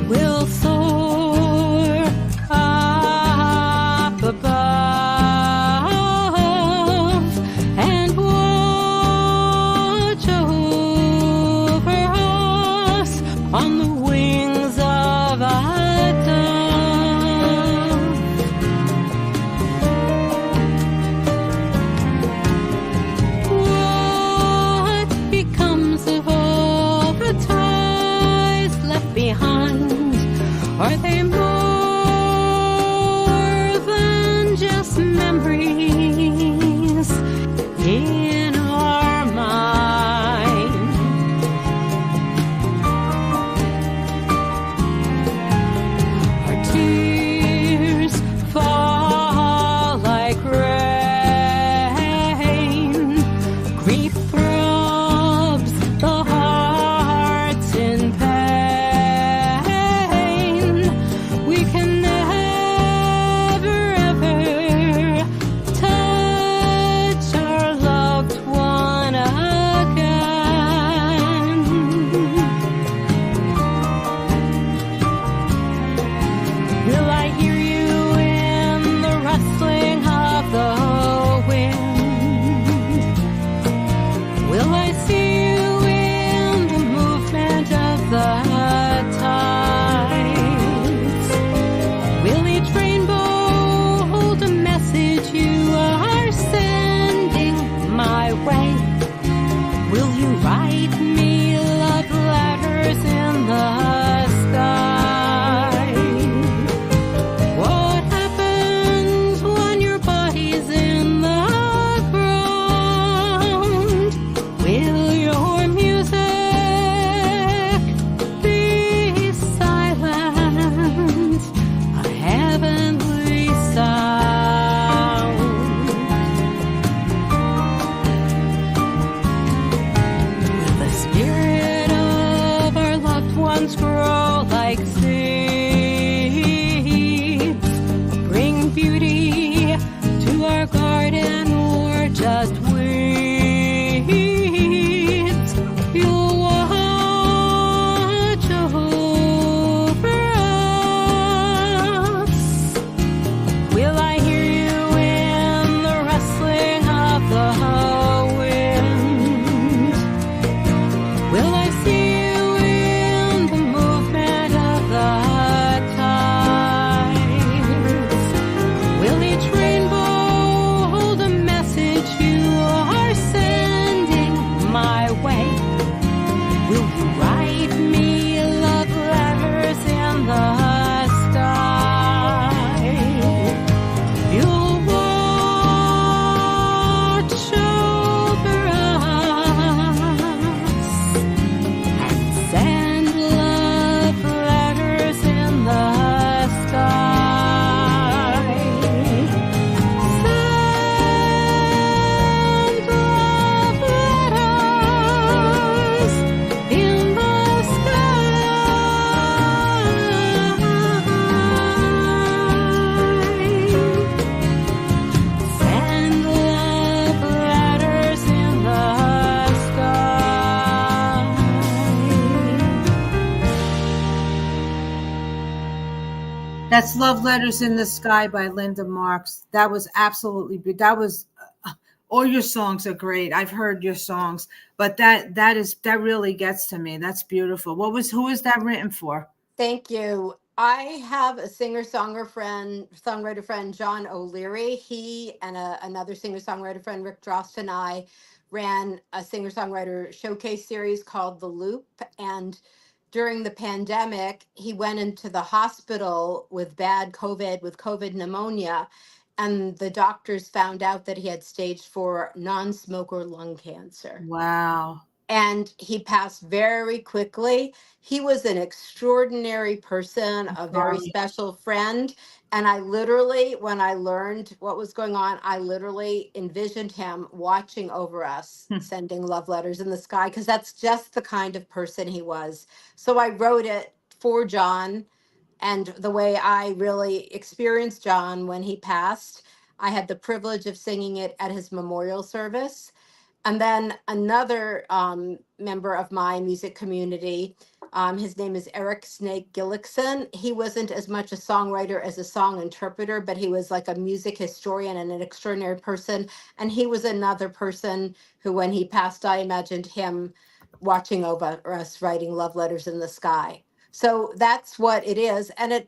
will soar up above and watch over us on the wings of a dove. What becomes of all the ties left behind? Are they more than just memories in our mind? Our tears fall like rain. Grief throbs the hearts in pain. We can never ever touch our loved one again. Will I hear you in the rustling of the wind? Will I see you in the movement of the tides? Will each rainbow hold a message you are sending my way? Will you write me love letters in the sky? What happens when your body's in the ground? Will your music be silent, a heavenly sound? Will the spirit of our loved ones grow like seeds? Bring beauty to our garden or just weeds? You'll watch over us. Will I hear you in the rustling of the wind? Will I see you in the movement of the tides? Will each rainbow hold a message you are sending my way? Will you write me love letters in the sky? You'll watch over us and send love letters in the sky. That's Love Letters in the Sky by Linda Marks. That was absolutely big. That was all your songs are great. I've heard your songs, but that really gets to me. That's beautiful. Who is that written for? Thank you. I have a songwriter friend, John O'Leary. He and another singer-songwriter friend, Rick Drost, and I ran a singer-songwriter showcase series called The Loop. And during the pandemic, he went into the hospital with COVID pneumonia. And the doctors found out that he had stage 4 non-smoker lung cancer, Wow. and he passed very quickly. He was an extraordinary person, a very Sorry. special friend. And I literally, when I learned what was going on, I literally envisioned him watching over us, sending love letters in the sky, because that's just the kind of person he was. So I wrote it for John. And the way I really experienced John when he passed, I had the privilege of singing it at his memorial service. And then another member of my music community, his name is Eric Snake Gillickson. He wasn't as much a songwriter as a song interpreter, but he was like a music historian and an extraordinary person. And he was another person who, when he passed, I imagined him watching over us, writing love letters in the sky. So that's what it is. And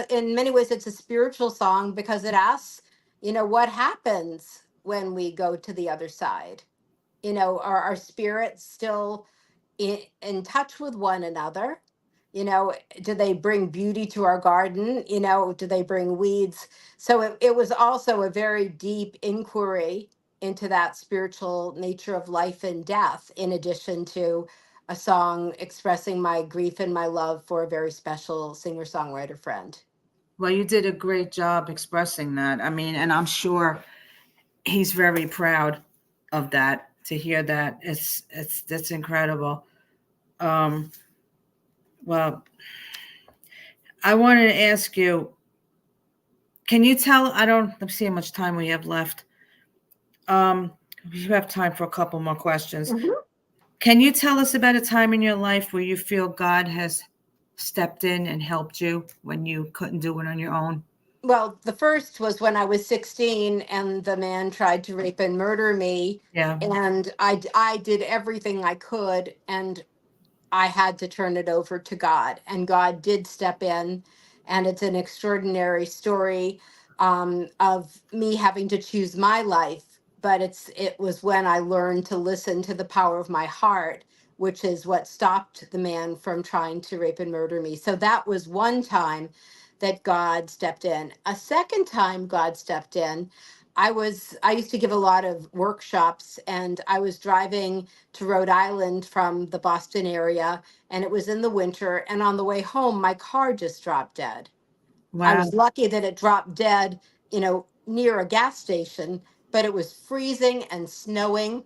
in many ways, it's a spiritual song because it asks, what happens when we go to the other side? Are our spirits still in touch with one another? Do they bring beauty to our garden? Do they bring weeds? So it was also a very deep inquiry into that spiritual nature of life and death, in addition to a song expressing my grief and my love for a very special singer-songwriter friend. Well, you did a great job expressing that. I mean, and I'm sure he's very proud of that. To hear that, that's incredible. Um, well, I wanted to ask you, can you tell? Let's see how much time we have left. You have time for a couple more questions. Mhm. Can you tell us about a time in your life where you feel God has stepped in and helped you when you couldn't do it on your own? Well, the first was when I was 16 and the man tried to rape and murder me. Yeah. And I did everything I could, and I had to turn it over to God. And God did step in. And it's an extraordinary story of me having to choose my life. But it was when I learned to listen to the power of my heart, which is what stopped the man from trying to rape and murder me. So that was one time that God stepped in. A second time God stepped in, I used to give a lot of workshops, and I was driving to Rhode Island from the Boston area, and it was in the winter, and on the way home my car just dropped dead. I Wow. was lucky that it dropped dead, near a gas station, but it was freezing and snowing,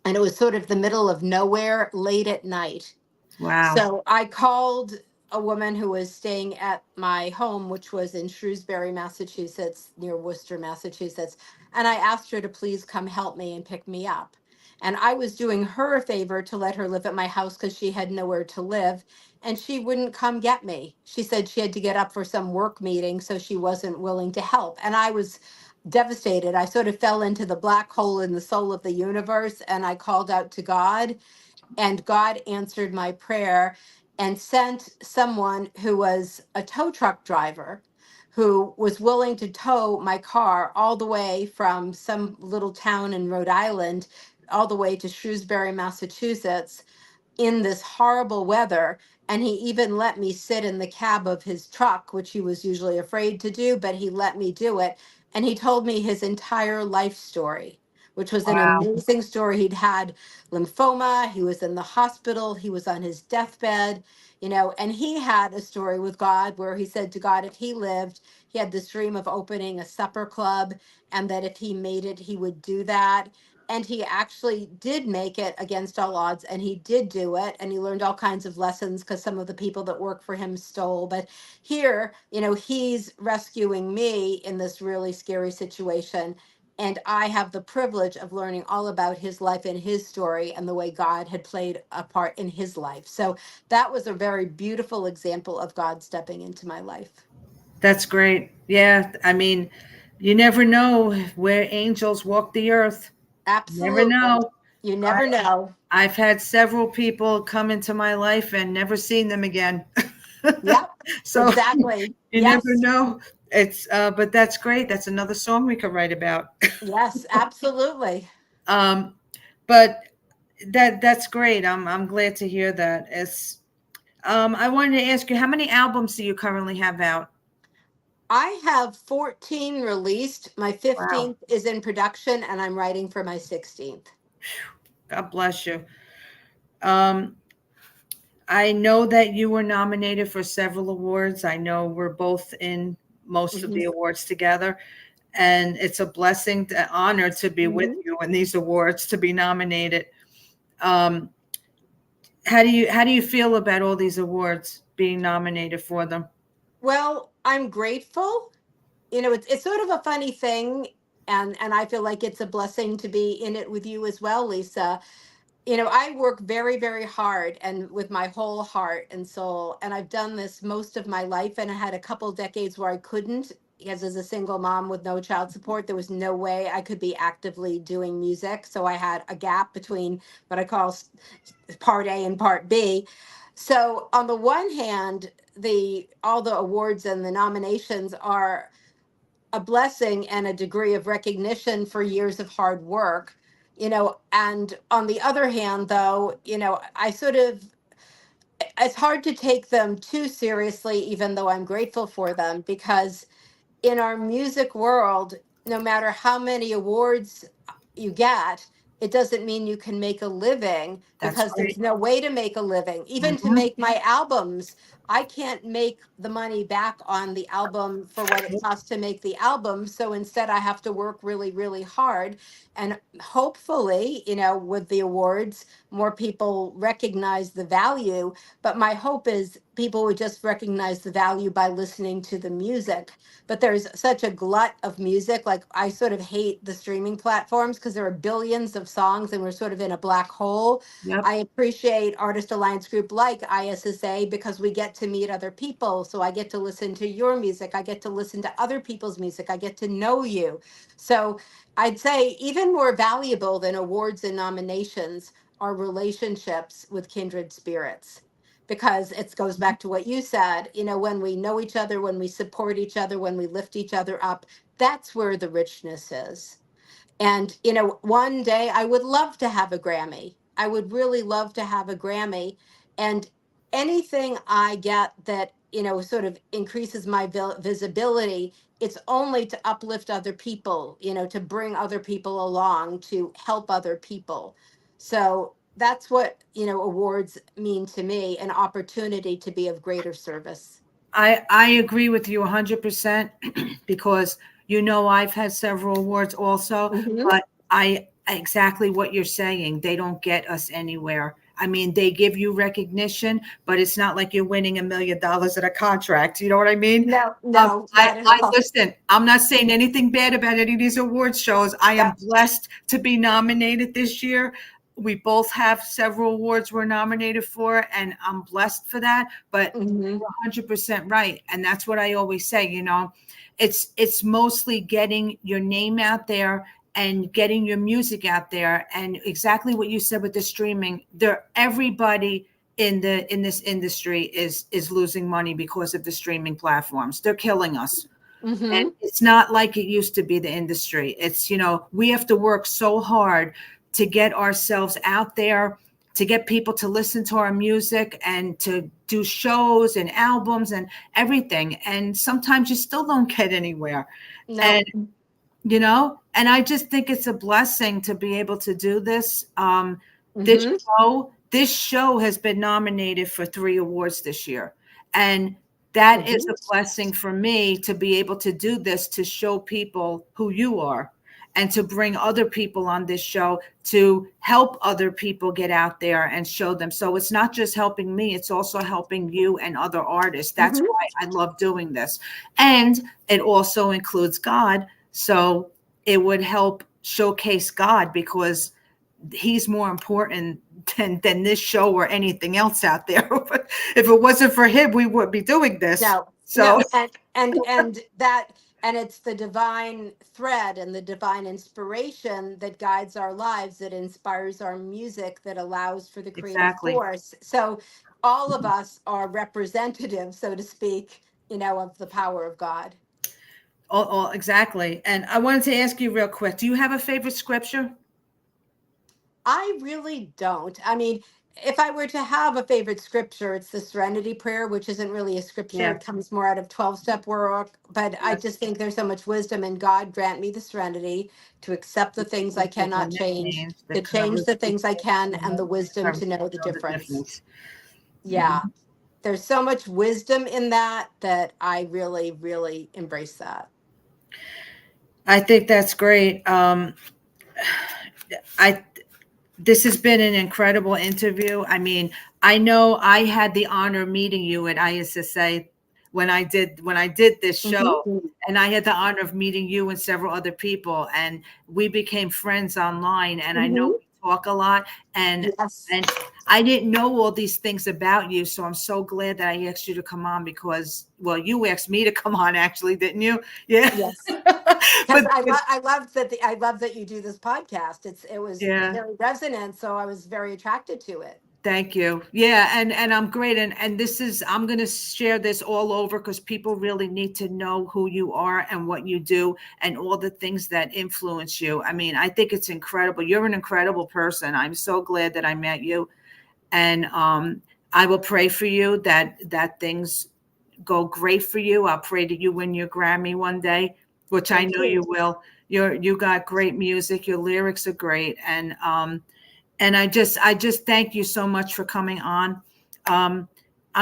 and it was sort of the middle of nowhere late at night. Wow. So I called a woman who was staying at my home, which was in Shrewsbury, Massachusetts, near Worcester, Massachusetts. And I asked her to please come help me and pick me up. And I was doing her a favor to let her live at my house because she had nowhere to live. And she wouldn't come get me. She said she had to get up for some work meeting, so she wasn't willing to help. And I was devastated. I sort of fell into the black hole in the soul of the universe, and I called out to God, and God answered my prayer and sent someone who was a tow truck driver who was willing to tow my car all the way from some little town in Rhode Island all the way to Shrewsbury, Massachusetts, in this horrible weather. And he even let me sit in the cab of his truck, which he was usually afraid to do, but he let me do it. And he told me his entire life story, which was an Wow. amazing story. He'd had lymphoma, he was in the hospital, he was on his deathbed, and he had a story with God where he said to God, if he lived, he had this dream of opening a supper club, and that if he made it, he would do that. And he actually did make it against all odds, and he did do it, and he learned all kinds of lessons because some of the people that work for him stole. But here, he's rescuing me in this really scary situation, and I have the privilege of learning all about his life and his story and the way God had played a part in his life. So that was a very beautiful example of God stepping into my life. That's great. Yeah. I mean, you never know where angels walk the earth. Never Absolutely. know. You never know. I've had several people come into my life and never seen them again. Yep, So exactly. you never Yes. know. It's but that's great. That's another song we could write about. Yes, absolutely. Um, but that's great. I'm glad to hear that. It's I wanted to ask you, how many albums do you currently have out? I have 14 released. My Wow. 15th is in production, and I'm writing for my 16th. God bless you. Um, I know that you were nominated for several awards. I know we're both in most of Hmm. the awards together, and it's a blessing, to honor to be with Hmm. you in these awards, to be nominated. Um, how do you feel about all these awards, being nominated for them? Well, I'm grateful. It's sort of a funny thing, and I feel like it's a blessing to be in it with you as well, Lisa. I work very, very hard and with my whole heart and soul. And I've done this most of my life. And I had a couple decades where I couldn't, because as a single mom with no child support, there was no way I could be actively doing music. So I had a gap between what I call part A and part B. So on the one hand, the all the awards and the nominations are a blessing and a degree of recognition for years of hard work. And on the other hand, though, I sort of, it's hard to take them too seriously, even though I'm grateful for them, because in our music world, no matter how many awards you get, it doesn't mean you can make a living, That's because there's right. no way to make a living. Even to Mhm. make my albums, I can't make the money back on the album for what it costs to make the album. So instead, I have to work really, really hard. And hopefully, with the awards, more people recognize the value. But my hope is people would just recognize the value by listening to the music. But there's such a glut of music. Like, I sort of hate the streaming platforms because there are billions of songs and we're sort of in a black hole. Yep. I appreciate Artist Alliance Group like ISSA because we get to meet other people. So I get to listen to your music. I get to listen to other people's music. I get to know you. So I'd say even more valuable than awards and nominations are relationships with kindred spirits, because it goes back to what you said. When we know each other, when we support each other, when we lift each other up, that's where the richness is. And, one day I would love to have a Grammy. I would really love to have a Grammy. And anything I get that, sort of increases my visibility, it's only to uplift other people, to bring other people along, to help other people. So that's what, awards mean to me, an opportunity to be of greater service. I agree with you 100%, because I've had several awards also, Hmm. but I exactly what you're saying. They don't get us anywhere. I mean, they give you recognition, but it's not like you're winning $1 million at a contract. You know what I mean? No, no, not at I all. listen. I'm not saying anything bad about any of these awards shows. I am Yeah. blessed to be nominated this year. We both have several awards we're nominated for, and I'm blessed for that. But Hmm. 100% right, and that's what I always say. It's mostly getting your name out there and getting your music out there, and exactly what you said with the streaming. Everybody in this industry is losing money because of the streaming platforms. They're killing us. And Hmm. it's not like it used to be, the industry. It's, we have to work so hard to get ourselves out there, to get people to listen to our music and to do shows and albums and everything. And sometimes you still don't get anywhere. No. And, and I just think it's a blessing to be able to do this. This Hmm. this show has been nominated for 3 awards this year. And that is Hmm. a blessing for me to be able to do this, to show people who you are, and to bring other people on this show to help other people get out there and show them. So it's not just helping me, it's also helping you and other artists. That's Hmm. why I love doing this. And it also includes God. So it would help showcase God, because he's more important than this show or anything else out there. If it wasn't for him, we wouldn't be doing this. No, So And it's the divine thread and the divine inspiration that guides our lives, that inspires our music, that allows for the creative exactly. force. So all of us are representative, so to speak, of the power of God. Exactly. And I wanted to ask you real quick, do you have a favorite scripture? I really don't. I mean, if I were to have a favorite scripture, it's the Serenity Prayer, which isn't really a scripture. Yeah. It comes more out of 12-step work. But I Yes. just think there's so much wisdom in God. Grant me the serenity to accept the things I cannot change, The to change the courage things I can, and the wisdom to to know the know the difference. difference. Yeah. There's so much wisdom in that I really, really embrace that. I think that's great. I This has been an incredible interview. I mean, I know I had the honor of meeting you at ISSA when I did this show, Mhm. and I had the honor of meeting you and several other people, and we became friends online. And I know Mhm. we talk a lot, and Yes. and I didn't know all these things about you, so I'm so glad that I asked you to come on because, well, you asked me to come on, actually, didn't you? Yeah. Yes. Because But I love that you do this podcast. It was yeah. very resonant, so I was very attracted to it. Thank you. Yeah, and I'm great. And this is I'm going to share this all over because people really need to know who you are and what you do and all the things that influence you. I mean, I think it's incredible. You're an incredible person. I'm so glad that I met you. And I will pray for you that things go great for you. I'll pray that you win your Grammy one day, which I Thank know you. you will. You got great music. Your lyrics are great. And I just thank you so much for coming on. I'm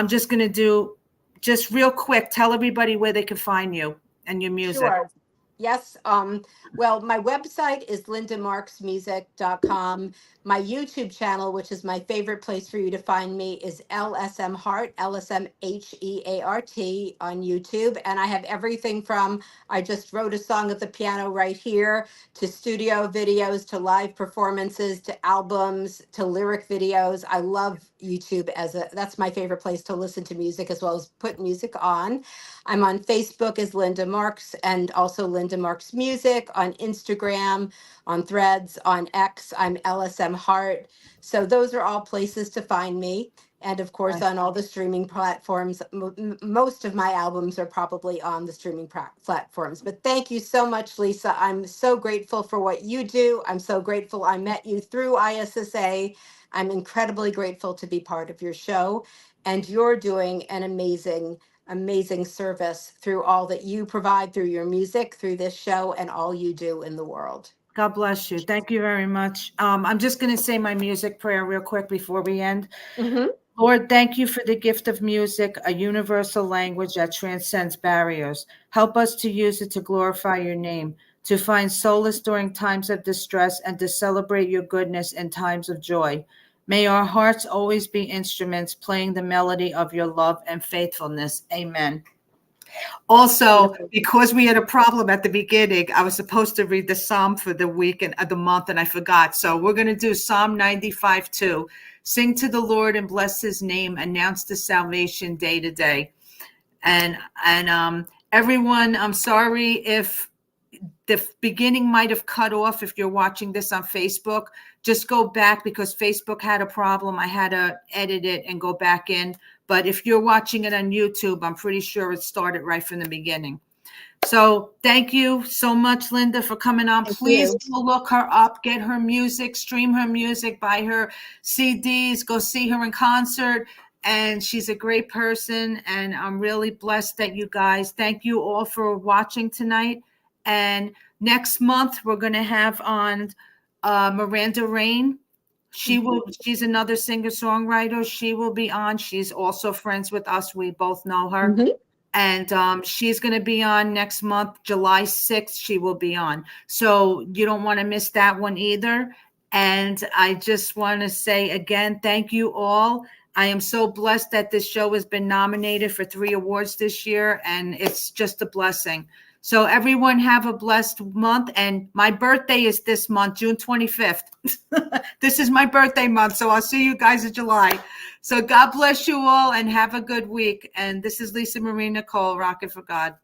just going to do just real quick, tell everybody where they can find you and your music. Sure. Yes. Well, my website is lindamarksmusic.com. My YouTube channel, which is my favorite place for you to find me, is LSM Heart, LSMHEART on YouTube. And I have everything from I just wrote a song at the piano right here to studio videos to live performances to albums to lyric videos. I love YouTube that's my favorite place to listen to music as well as put music on. I'm on Facebook as Linda Marks and also Linda Marks Music, on Instagram, on Threads, on X. I'm LSM Heart. So those are all places to find me. And of course, on all the streaming platforms. Most of my albums are probably on the streaming platforms. But thank you so much, Lisa. I'm so grateful for what you do. I'm so grateful I met you through ISSA. I'm incredibly grateful to be part of your show. And you're doing an amazing service through all that you provide through your music, through this show, and all you do in the world. God bless you. Thank you very much. I'm just going to say my music prayer real quick before we end. Mm-hmm. Lord, thank you for the gift of music, a universal language that transcends barriers. Help us to use it to glorify your name, to find solace during times of distress, and to celebrate your goodness in times of joy. May our hearts always be instruments playing the melody of your love and faithfulness. Amen. Also, because we had a problem at the beginning, I was supposed to read the Psalm for the week and the month, and I forgot. So we're going to do Psalm 95:2. Sing to the Lord and bless his name. Announce the salvation day to day. And everyone, I'm sorry if the beginning might have cut off. If you're watching this on Facebook, just go back because Facebook had a problem. I had to edit it and go back in. But if you're watching it on YouTube, I'm pretty sure it started right from the beginning. So thank you so much, Linda, for coming on. Please go look her up, get her music, stream her music, buy her CDs, go see her in concert. And she's a great person. And I'm really blessed that you guys, thank you all for watching tonight. And next month, we're going to have on Miranda Rain. She's another singer-songwriter. She will be on. She's also friends with us. We both know her. Mm-hmm. And she's going to be on next month, July 6th. She will be on. So you don't want to miss that one either. And I just want to say again, thank you all. I am so blessed that this show has been nominated for 3 awards this year, and it's just a blessing. So everyone have a blessed month. And my birthday is this month, June 25th. This is my birthday month. So I'll see you guys in July. So God bless you all and have a good week. And this is Lisa Marie Nicole, Rockin' for God.